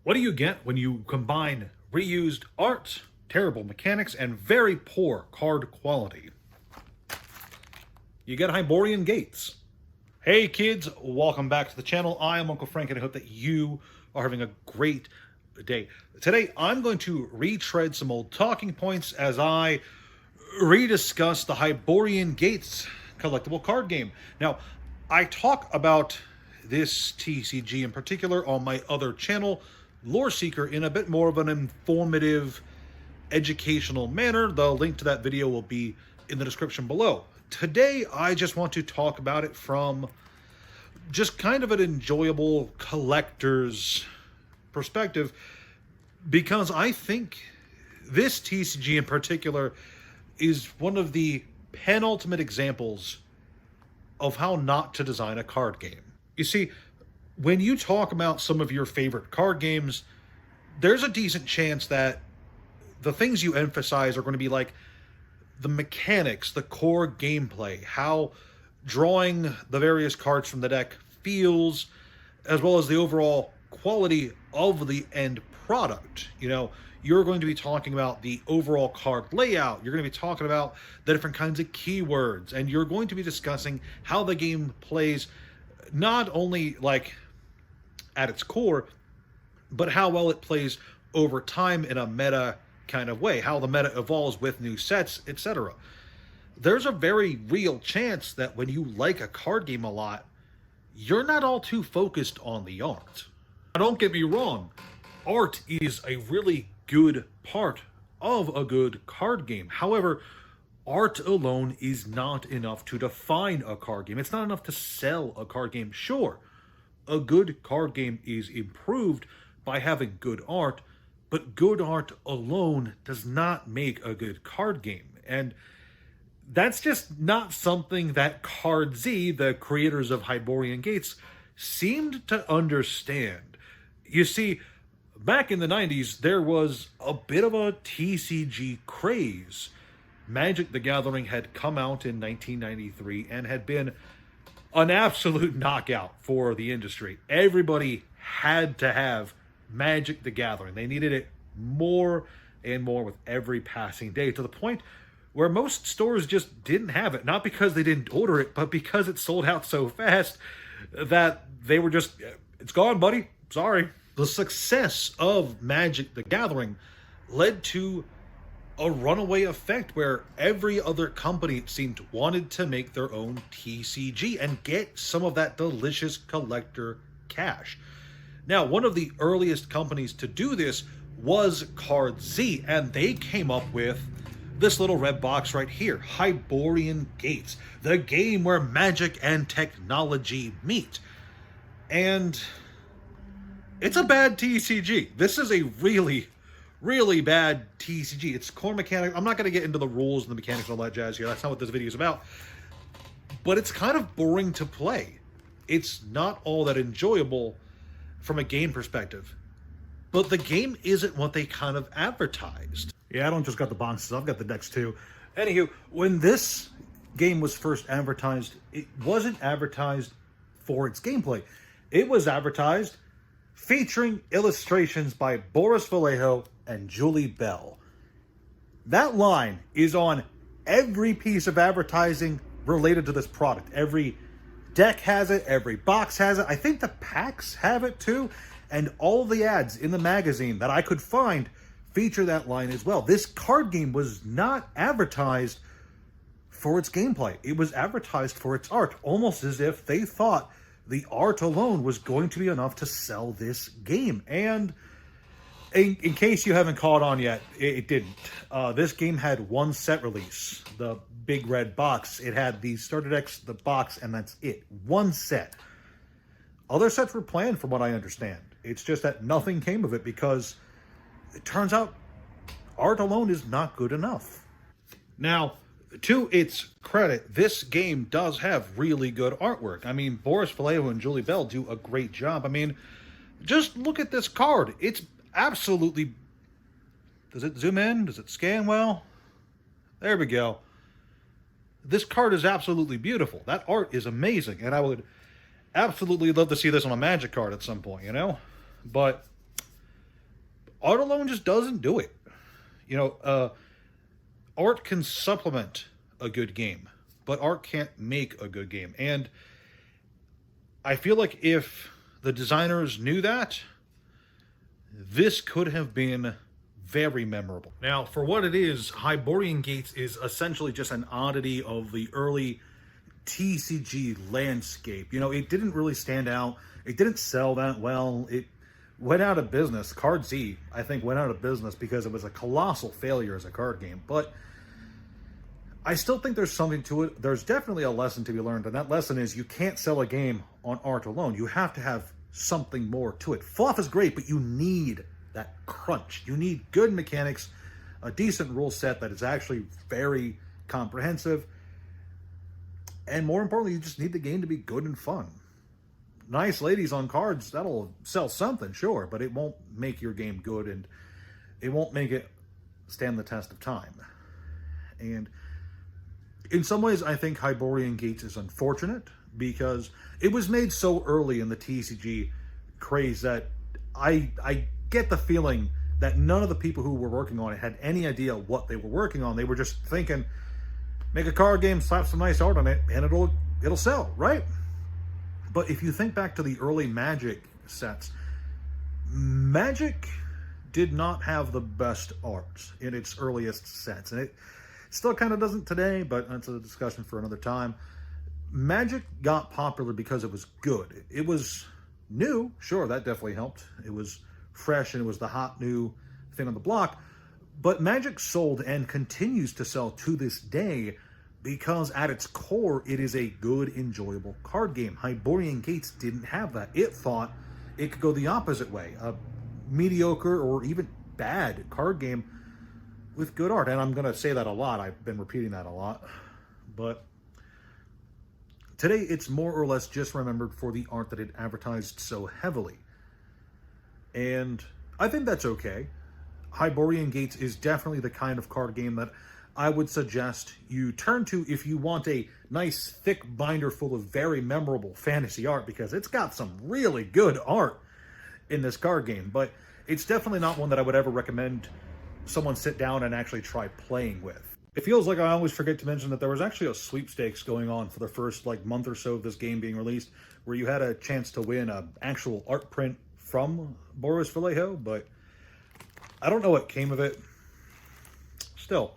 What do you get when you combine reused art, terrible mechanics, and very poor card quality? You get Hyborian Gates. Hey kids, welcome back to the channel. I am Uncle Frank and I hope that you are having a great day. Today I'm going to retread some old talking points as I rediscuss the Hyborian Gates collectible card game. Now, I talk about this TCG in particular on my other channel, Lore Seeker, in a bit more of an informative, educational manner. The link to that video will be in the description below. Today, I just want to talk about it from just kind of an enjoyable collector's perspective, because I think this TCG in particular is one of the penultimate examples of how not to design a card game. You see, when you talk about some of your favorite card games, there's a decent chance that the things you emphasize are going to be like the mechanics, the core gameplay, how drawing the various cards from the deck feels, as well as the overall quality of the end product. You know, you're going to be talking about the overall card layout, you're going to be talking about the different kinds of keywords, and you're going to be discussing how the game plays, not only like at its core, but how well it plays over time in a meta kind of way, how the meta evolves with new sets, etc. There's a very real chance that when you like a card game a lot, you're not all too focused on the art. Now, don't get me wrong, art is a really good part of a good card game. However, art alone is not enough to define a card game. It's not enough to sell a card game. Sure, a good card game is improved by having good art, but good art alone does not make a good card game. And that's just not something that Card Z, the creators of Hyborian Gates, seemed to understand. You see, back in the 90s, there was a bit of a TCG craze. Magic the Gathering had come out in 1993 and had been an absolute knockout for the industry. Everybody had to have Magic the Gathering. They needed it more and more with every passing day, to the point where most stores just didn't have it. Not because they didn't order it, but because it sold out so fast that they were just, it's gone, buddy. Sorry. The success of Magic the Gathering led to a runaway effect where every other company, it seemed, wanted to make their own TCG and get some of that delicious collector cash. Now, one of the earliest companies to do this was Card Z, and they came up with this little red box right here, Hyborian Gates, the game where magic and technology meet. And it's a bad TCG. This is a really, really bad TCG. Its core mechanic, I'm not going to get into the rules and the mechanics and all that jazz here. That's not what this video is about. But it's kind of boring to play. It's not all that enjoyable from a game perspective. But the game isn't what they kind of advertised. Yeah, I don't just got the boxes, I've got the decks too. Anywho, when this game was first advertised, it wasn't advertised for its gameplay. It was advertised featuring illustrations by Boris Vallejo and Julie Bell. That line is on every piece of advertising related to this product. Every deck has it, every box has it. I think the packs have it too. And all the ads in the magazine that I could find feature that line as well. This card game was not advertised for its gameplay. It was advertised for its art, almost as if they thought the art alone was going to be enough to sell this game. And in case you haven't caught on yet, it didn't. This game had one set release, the big red box. It had the starter decks, the box, and that's it. One set. Other sets were planned from what I understand. It's just that nothing came of it because it turns out art alone is not good enough. Now, to its credit, this game does have really good artwork. I mean, Boris Vallejo and Julie Bell do a great job. I mean, just look at this card. It's absolutely... Does it zoom in? Does it scan well? There we go. This card is absolutely beautiful. That art is amazing, and I would absolutely love to see this on a Magic card at some point, you know? But art alone just doesn't do it. You know, art can supplement a good game, but art can't make a good game. And I feel like if the designers knew that, this could have been very memorable. Now, for what it is, Hyborian Gates is essentially just an oddity of the early TCG landscape. You know, it didn't really stand out. It didn't sell that well. It went out of business. Card Z, I think, went out of business because it was a colossal failure as a card game. But I still think there's something to it. There's definitely a lesson to be learned, and that lesson is you can't sell a game on art alone. You have to have something more to it. Fluff is great, but you need that crunch. You need good mechanics, a decent rule set that is actually very comprehensive, and more importantly, you just need the game to be good and fun. Nice ladies on cards, that'll sell something, sure, but it won't make your game good, and it won't make it stand the test of time. And in some ways, I think Hyborian Gates is unfortunate because it was made so early in the TCG craze that I get the feeling that none of the people who were working on it had any idea what they were working on. They were just thinking, make a card game, slap some nice art on it, and it'll sell, right? But if you think back to the early Magic sets, Magic did not have the best art in its earliest sets, and it still kind of doesn't today, but that's a discussion for another time. Magic got popular because it was good. It was new, sure, that definitely helped. It was fresh, and it was the hot new thing on the block. But Magic sold and continues to sell to this day because at its core, it is a good, enjoyable card game. Hyborian Gates didn't have that. It thought it could go the opposite way. A mediocre or even bad card game with good art. And I'm going to say that a lot. I've been repeating that a lot. But today, it's more or less just remembered for the art that it advertised so heavily. And I think that's okay. Hyborian Gates is definitely the kind of card game that I would suggest you turn to if you want a nice, thick binder full of very memorable fantasy art, because it's got some really good art in this card game. But it's definitely not one that I would ever recommend someone sit down and actually try playing with. It feels like I always forget to mention that there was actually a sweepstakes going on for the first month or so of this game being released, where you had a chance to win an actual art print from Boris Vallejo, but I don't know what came of it. Still,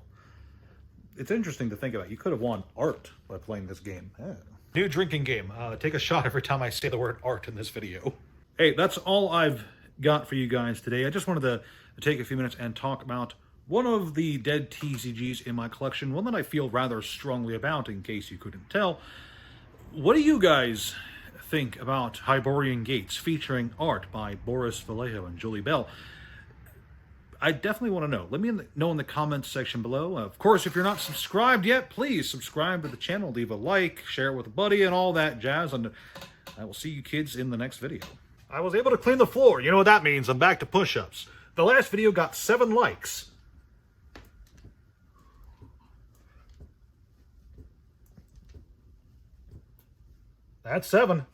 it's interesting to think about. You could have won art by playing this game. Yeah. New drinking game. Take a shot every time I say the word art in this video. Hey, that's all I've got for you guys today. I just wanted to take a few minutes and talk about one of the dead TCGs in my collection, one that I feel rather strongly about, in case you couldn't tell. What do you guys think about Hyborian Gates featuring art by Boris Vallejo and Julie Bell? I definitely want to know. Let me know in the comments section below. Of course, if you're not subscribed yet, please subscribe to the channel, leave a like, share it with a buddy, and all that jazz. And I will see you kids in the next video. I was able to clean the floor. You know what that means. I'm back to push-ups. The last video got 7 likes. That's 7.